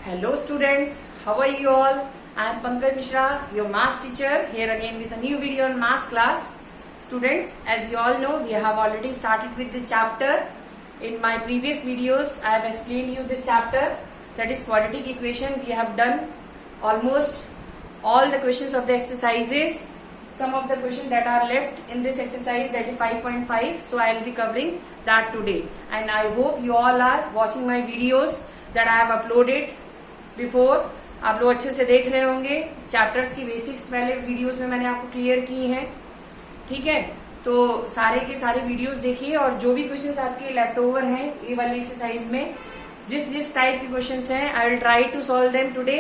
Hello students, how are you all? I am Pankaj Mishra, your maths teacher, here again with a new video on maths class. Students, as you all know, we have already started with this chapter. In my previous videos, I have explained you this chapter, that is quadratic equation. We have done almost all the questions of the exercises. Some of the questions that are left in this exercise, that is 5.5, so I will be covering that today. And I hope you all are watching my videos that I have uploaded before. आप लोग अच्छे से देख रहे होंगे. Chapters की basics पहले videos में मैंने आपको क्लियर की हैं. ठीक है, तो सारे के सारे वीडियोस देखिए और जो भी क्वेश्चंस आपके लेफ्ट ओवर हैं ये वाली एक्सरसाइज में, जिस टाइप के क्वेश्चंस हैं, I will try to solve them today.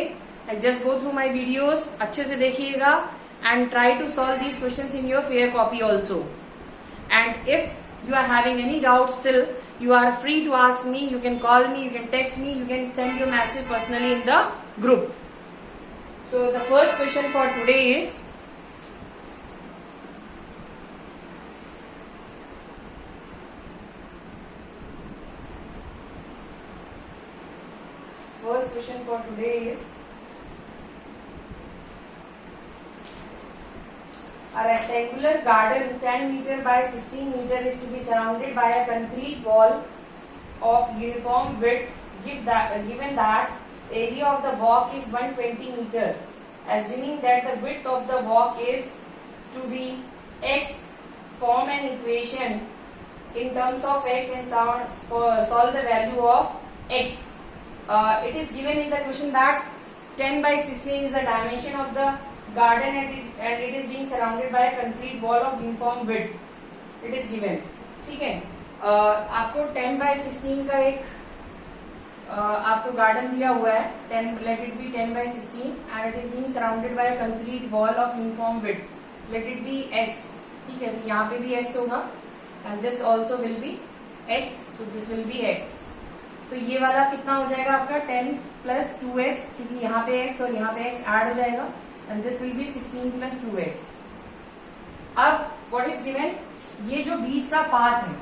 And just go through my videos, अच्छे से देखिएगा and try to solve these questions in your fair copy also. And if you are having any doubt still, you are free to ask me. You can call me, you can text me, you can send your message personally in the group. So the first question for today is, a rectangular garden 10 meter by 16 meter is to be surrounded by a concrete wall of uniform width. Given that area of the walk is 120 meter, assuming that the width of the walk is to be x, form an equation in terms of x and solve the value of x. It is given in the question that 10 by 16 is the dimension of the garden and it is being surrounded by a concrete wall of uniform width. It is given. ठीक है, आपको 10 by 16 का एक आपको garden दिया हुआ है. 10, let it be 10 by 16 and it is being surrounded by a concrete wall of uniform width. Let it be x. ठीक है, तो यहाँ पे भी x होगा and this also will be x, so this will be x. तो ये वाला कितना हो जाएगा आपका 10 plus 2x, क्योंकि यहाँ पे x और यहाँ पे x ऐड हो जाएगा. And this will be 16 plus 2x. अब what is given, ये जो बीच का पाथ है,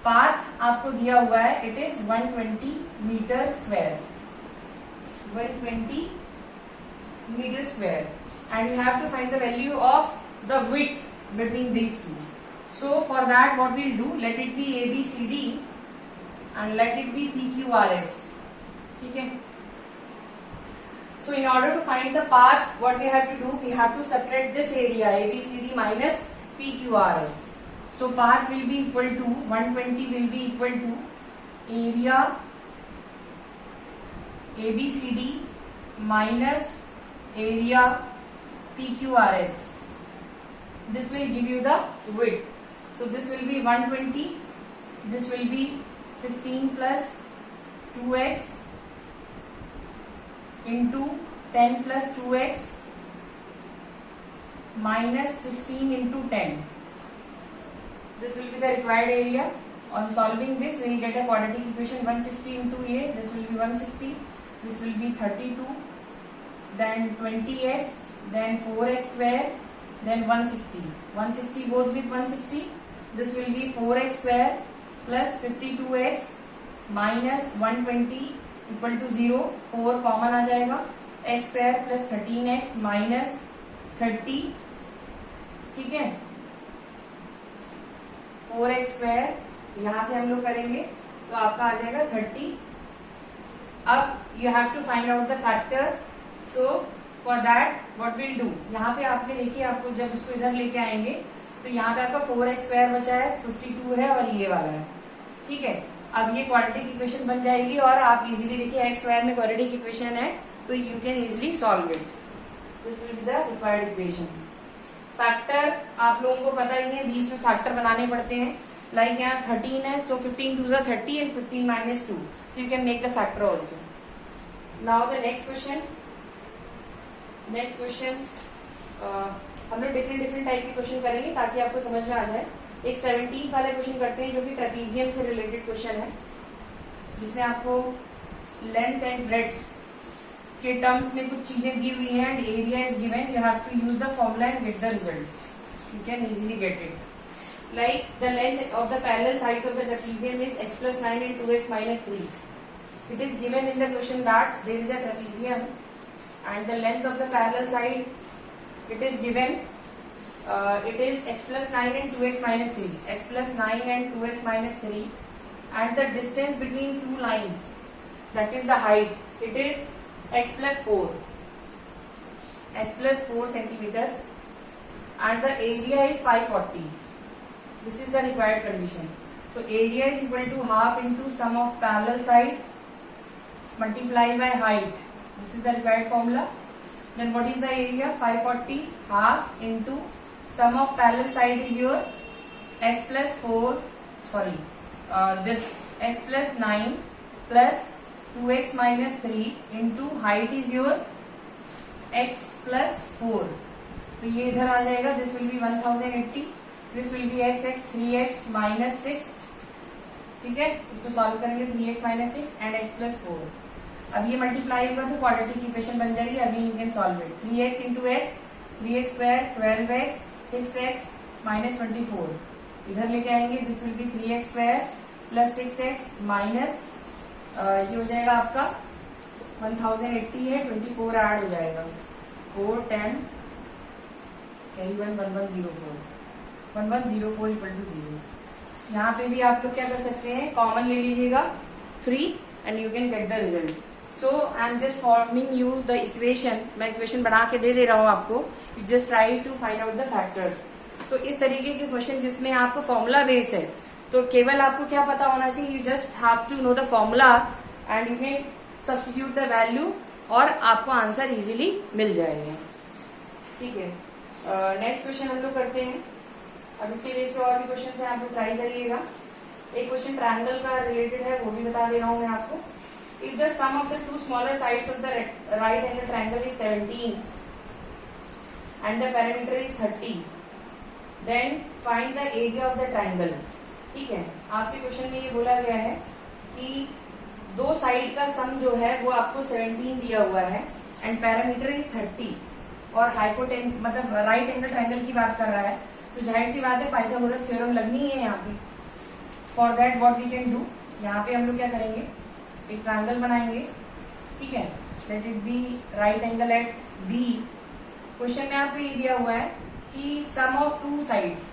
पाथ आपको दिया हुआ है, it is 120 meter square. 120 meter square. And you have to find the value of the width between these two. So for that what we'll do, let it be ABCD and let it be PQRS. ठीक है. So in order to find the path, what we have to do, we have to subtract this area ABCD minus PQRS. So path will be equal to 120 will be equal to area ABCD minus area PQRS. This will give you the width. So this will be 120. This will be 16 plus 2x into 10 plus 2x minus 16 into 10. This will be the required area. On solving this, we will get a quadratic equation. 160 into a, this will be 160, this will be 32, then 20x, then 4x square, then 160. 160 goes with 160. This will be 4x square plus 52x minus 120 equal to 0. 4 common आ जाएगा. X square plus 13x minus 30. ठीक है, 4x square यहां से हम लोग करेंगे तो आपका आ जाएगा 30. अब you have to find out the factor. So for that what will do, यहाँ पे आपने देखिए, आपको जब इसको इधर लेके आएंगे तो यहाँ पे आपका 4x स्क्वायर बचा है, 52 है और ये वाला है. ठीक है, अब ये क्वाड्रेटिक इक्वेशन बन जाएगी और आप इजीली देखिए एक्स स्क्वायर में क्वाड्रेटिक इक्वेशन है तो you can easily solve it. This will be the required equation. Factor आप लोगों को पता ही है, बीच में फैक्टर बनाने पड़ते हैं. लाइक यहाँ 13 है, सो 15 2 is 30 and 15 minus 2, so you can make the factor also. Now the next question. हम लोग डिफरेंट टाइप के क्वेश्चन करेंगे ताकि आपको समझ में आ जाए. एक 17 वाले क्वेश्चन करते हैं जो कि ट्रेपीजियम से रिलेटेड क्वेश्चन है, जिसमें आपको लेंथ एंड ब्रेड्थ के टर्म्स में कुछ चीजें दी हुई हैं and area is given. You have to use the formula and get the result. You can easily get it. Like the length of the parallel sides of the trapezium is x plus 9 and 2x minus 3. It is given in the question that there is a trapezium and the length of the parallel side, it is given, it is x plus 9 and 2x minus 3, x plus 9 and 2x minus 3, and the distance between two lines, that is the height, it is x plus 4 centimeter, and the area is 540. This is the required condition. So area is equal to half into sum of parallel side multiplied by height. This is the required formula. Then what is the area? 540 half into sum of parallel side is your x plus 4, this x plus 9 plus 2x minus 3 into height is your x plus 4. तो ये इधर आ जाएगा. This will be 1080. This will be x 3x minus 6. ठीक है, इसको solve करेंगे. 3x minus 6 and x plus 4. अब ये मल्टीप्लाई होगा तो क्वाड्रेटिक इक्वेशन बन जाएगी. अभी you can solve it. 3x into x 3x square 12x 6x minus 24. इधर लेके आएंगे. This will be 3x square plus 6x minus ये हो जाएगा आपका 1080 है. 24 ऐड हो जाएगा. 4 10 कैरी 1104 1104 इक्वल टू 0. यहाँ पे भी आप लोग क्या कर सकते हैं, कॉमन ले लीजिएगा free and you can get the result. So I am just forming you the equation. मैं इक्वेशन बना के दे रहा हूँ आपको. You just try to find out the factors. तो इस तरीके के क्वेश्चन जिसमें आपको फॉर्मूला बेस है, तो केवल आपको क्या पता होना चाहिए, you just have to know the formula and you can substitute the value और आपको आंसर इजीली मिल जाएगा. ठीक है, नेक्स्ट क्वेश्चन हम लोग करते हैं. अब इसके बेस पे और भी क्वेश्चन है, आप लोग ट्राई करिएगा. एक क्वेश्चन ट्रायंगल का रिलेटेड है, वो भी बता दे रहा हूं मैं आपको. If the sum of the two smaller sides of the right angle triangle is 17 and the parameter is 30, then find the area of the triangle. ठीक है, आपसे क्वेश्चन में ये बोला गया है कि दो साइड का सम जो है वो आपको 17 दिया हुआ है एंड पैरामीटर इज 30 और हाइपोटेन मतलब राइट एंगल ट्रायंगल की बात कर रहा है. तो जाहिर सी बात है पाइथागोरस थ्योरम लगनी है यहाँ पे. For that what we can do, यहाँ पे हम लोग क्या करेंगे, एक ट्रायंगल बनाएंगे. ठीक है, let it be right angle at B. Question में आपको ये दिया हुआ है कि सम ऑफ टू साइड्स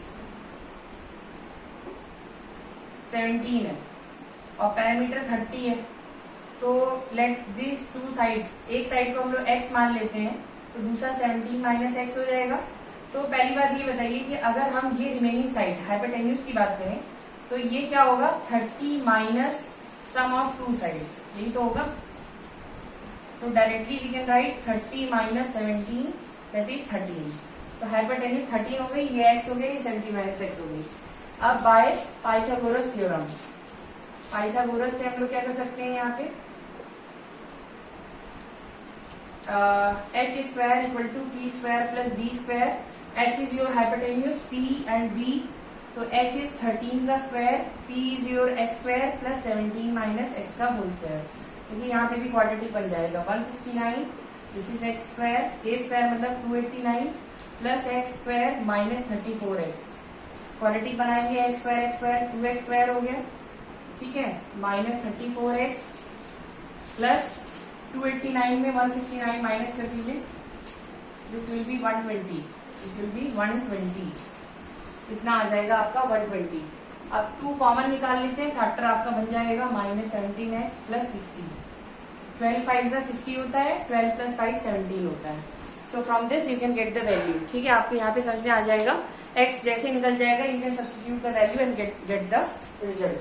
17 है और पैरामीटर 30 है. तो लेट दिस टू साइड्स, एक साइड को हम लोग x मान लेते हैं तो दूसरा 17 माइनस एक्स हो जाएगा. तो पहली बात ये बताइए कि अगर हम ये रिमेनिंग साइड हाइपोटेन्यूज की बात करें तो ये क्या होगा, 30 minus sum of two side, यही तो होगा. तो directly we can write 30 minus 17 that is 13. तो हाइपोटेन्यूज 13 हो गई, ये x हो गई, ये 17 माइनस एक्स हो गई. अब बाय पाइथागोरस थ्योरम, पाइथागोरस से हम लोग क्या कर सकते हैं यहाँ पे, h square equal to p square plus b square. h is your hypotenuse p and b, तो h इज 13 का square, p is your x square plus 17 minus x का होल स्क्वायर. क्योंकि यहाँ पे भी क्वाड्रेटिक बन जाएगा. 169 this is x square, a square मतलब 289 plus x square minus 34x. Quadratic बनाएंगे x स्क्वायर 2x स्क्वायर हो गया. ठीक है, माइनस 34x प्लस 289 में 169 माइनस कर दीजिए. This will be 120, this will be 120. इतना आ जाएगा आपका 120. अब 2 कॉमन निकाल लेते हैं, फैक्टर आपका बन जाएगा माइनस 17x प्लस 60. 12 5 60 होता है, 12 प्लस 5 17 होता है. So from this you can get the value. ठीक है, आपको यहाँ पे समझ में आ जाएगा. x जैसे निकल जाएगा you can substitute the value and get the result.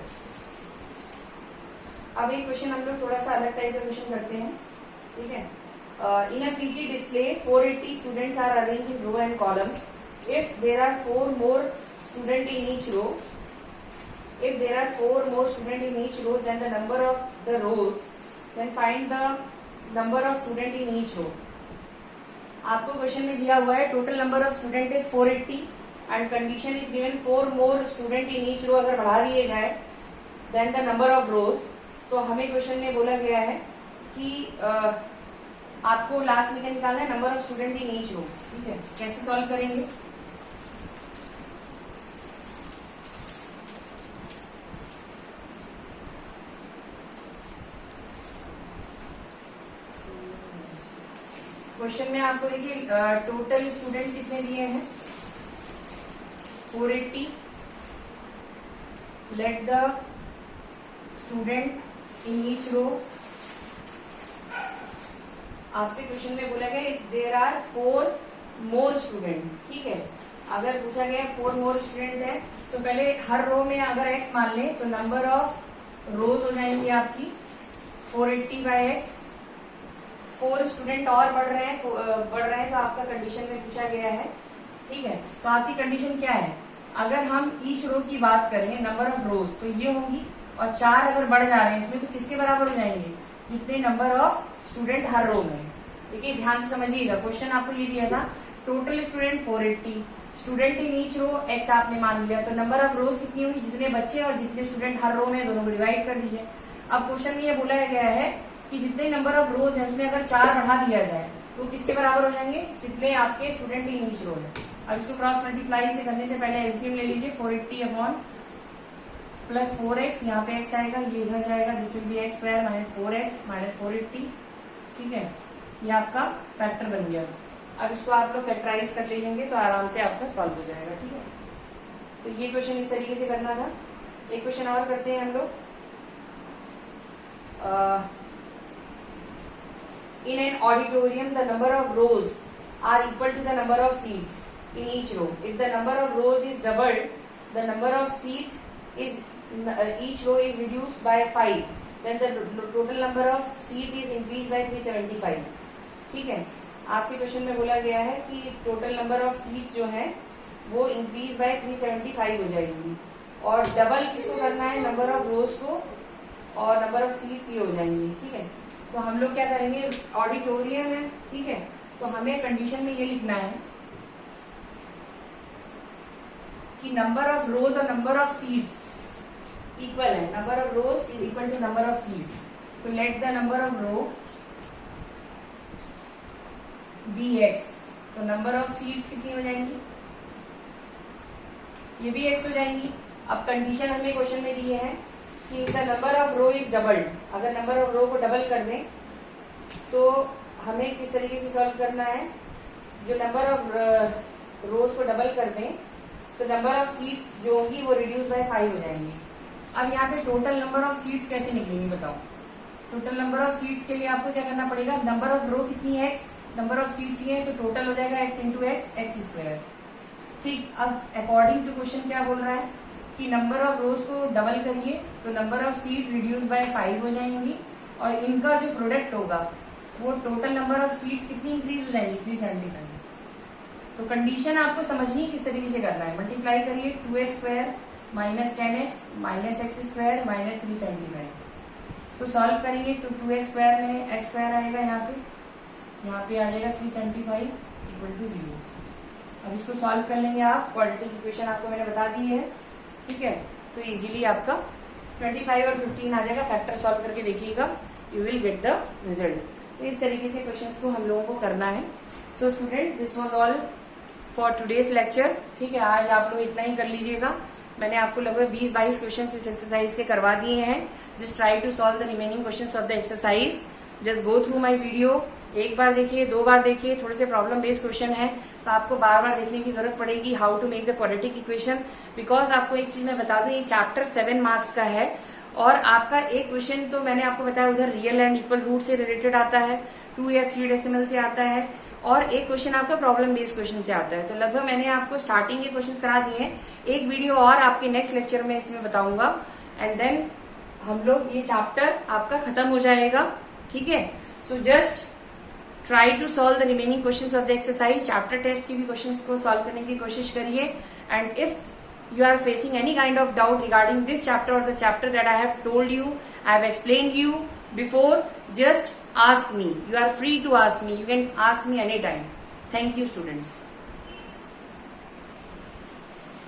अब एक क्वेश्चन हम लोग थोड़ा सा अलग टाइप का क्वेश्चन करते हैं. ठीक है, in a PT display 480 students are arranged in row and columns. If there are 4 more students in each row, then the number of the rows, then find the number of students in each row. आपको question में दिया हुआ है total number of student is 480 and condition is given 4 more student in each row. अगर बढ़ा दिए जाए then the number of rows. तो हमें क्वेश्चन में बोला गया है कि आपको लास्ट में क्या निकालना है, number of student in each row. ठीक है, कैसे सॉल्व करेंगे, क्वेश्चन में आपको देखिए टोटल स्टूडेंट कितने दिए हैं 480. Let the student in each row. आपसे क्वेश्चन में बोला गया देयर आर 4 मोर स्टूडेंट. ठीक है, अगर पूछा गया 4 मोर स्टूडेंट है तो पहले हर रो में अगर x मान ले तो नंबर ऑफ रोज हो जाएंगी आपकी 480 बाय x. 4 स्टूडेंट और बढ़ रहे हैं तो आपका कंडीशन में पूछा गया है. ठीक है, तो आपकी कंडीशन क्या है, अगर हम ईच रो की बात करें नंबर ऑफ रोज तो ये होंगी और 4 अगर बढ़ जा रहे हैं इसमें तो किसके बराबर हो जाएंगे, जितने नंबर ऑफ स्टूडेंट हर रो में. देखिए ध्यान से समझिएगा, क्वेश्चन आपको ये दिया था total student 480, student in each row x आपने मान लिया, तो नंबर ऑफ रोज कितनी होगी, जितने बच्चे और जितने स्टूडेंट हर रो में दोनों को डिवाइड कर दीजिए. अब क्वेश्चन में ये बोला गया है कि जितने नंबर ऑफ रोज है उसमें अगर 4 बढ़ा दिया जाए तो किसके बराबर हो जाएंगे, जितने आपके स्टूडेंट इन ईच रो है. अब इसको क्रॉस मल्टीप्लाई से करने से पहले एलसीएम ले लीजिए. 480 अपॉन प्लस 4x, यहाँ पे x आएगा, ये इधर जाएगा, this will be x square minus 4x minus 480. ठीक है, ये आपका फैक्टर बन गया. अब इसको आप लोग फैक्टराइज कर लीजिएंगे तो आराम से आपका सॉल्व हो जाएगा. ठीक है, तो ये क्वेश्चन इस तरीके से करना था. एक क्वेश्चन और करते हैं हम लोग. In an auditorium, the number of rows are equal to the number of seats in each row. If the number of rows is doubled, the number of seat is each row is reduced by 5. Then the total number of seat is increased by 375. ठीक है, आपसे question में बोला गया है कि total number of seats जो है वो इंक्रीज बाय 375 हो जाएगी और डबल किसको करना है, नंबर ऑफ रोज को, और नंबर ऑफ सीट्स ये हो जाएंगी. ठीक है, तो हम लोग क्या करेंगे, ऑडिटोरियम है. ठीक है, तो हमें कंडीशन में ये लिखना है कि नंबर ऑफ रोज और नंबर ऑफ सीट्स इक्वल है. Number of rows is equal to number of seats. तो let the number of row be x. तो नंबर ऑफ सीट्स कितनी हो जाएंगी, ये भी x हो जाएंगी. अब कंडीशन हमें क्वेश्चन में दिए हैं कि the number of row is doubled. अगर नंबर ऑफ रो को डबल कर दें तो हमें किस तरीके से सॉल्व करना है, जो नंबर ऑफ रोज को डबल कर दें तो नंबर ऑफ सीट्स जो होंगी वो रिड्यूस बाय 5 हो जाएंगी. अब यहाँ पे टोटल नंबर ऑफ सीट्स कैसे निकलेंगी बताओ. टोटल नंबर ऑफ सीट्स के लिए आपको क्या करना पड़ेगा, नंबर ऑफ रो कितनी है x, नंबर ऑफ सीट्स ये है तो टोटल हो जाएगा x इंटू एक्स स्क्वायर. ठीक, अब अकॉर्डिंग टू क्वेश्चन क्या बोल रहा है कि नंबर ऑफ रोज को डबल करिए तो number of seat reduce by 5 हो जाएंगी और इनका जो प्रोडक्ट होगा वो टोटल नंबर ऑफ सीट्स कितनी इंक्रीज हो जाएंगी, 375. तो कंडीशन आपको समझनी किस तरीके से करना है. मल्टीप्लाई करिए 2x square minus 10x minus x square minus 375. तो सॉल्व करेंगे तो 2x स्क्वायर में x स्क्वायर आएगा, यहाँ पे आ जाएगा 375 इक्वल टू 0. अब इसको सॉल्व कर लेंगे आप. क्वाड्रेटिक इक्वेशन आपको मैंने बता दी है. ठीक है, तो इजीली आपका 25 और 15 आ जाएगा. फैक्टर सॉल्व करके देखिएगा, you will get the result. तो इस तरीके से क्वेश्चंस को हम लोगों को करना है. So student, this was all for today's lecture. ठीक है, आज आप लोग इतना ही कर लीजिएगा. मैंने आपको लगभग 20-22 क्वेश्चन इस एक्सरसाइज के करवा दिए हैं. Just try to solve the remaining questions of the exercise. Just go through my video. एक बार देखिए, 2 बार देखिए. थोड़े से प्रॉब्लम बेस्ड क्वेश्चन है तो आपको बार बार देखने की जरूरत पड़ेगी. How to make the quadratic equation, because आपको एक चीज मैं बता दूं, ये चैप्टर 7 मार्क्स का है और आपका एक क्वेश्चन तो मैंने आपको बताया उधर रियल एंड इक्वल रूट से रिलेटेड आता है, 2 या 3 डेसिमल से आता है, और एक क्वेश्चन आपका प्रॉब्लम बेस्ड क्वेश्चन से आता है. तो लगभग मैंने आपको स्टार्टिंग के क्वेश्चन करा दिए हैं. एक वीडियो और आपके नेक्स्ट लेक्चर में इसमें बताऊंगा एंड देन हम लोग ये चैप्टर आपका खत्म हो जाएगा. ठीक है, so just try to solve the remaining questions of the exercise. Chapter test की भी क्वेश्चंस को सॉल्व करने की कोशिश करिए. And if you are facing any kind of doubt regarding this chapter or the chapter that I have told you, I have explained you before, just ask me. You are free to ask me. You can ask me anytime. Thank you, students.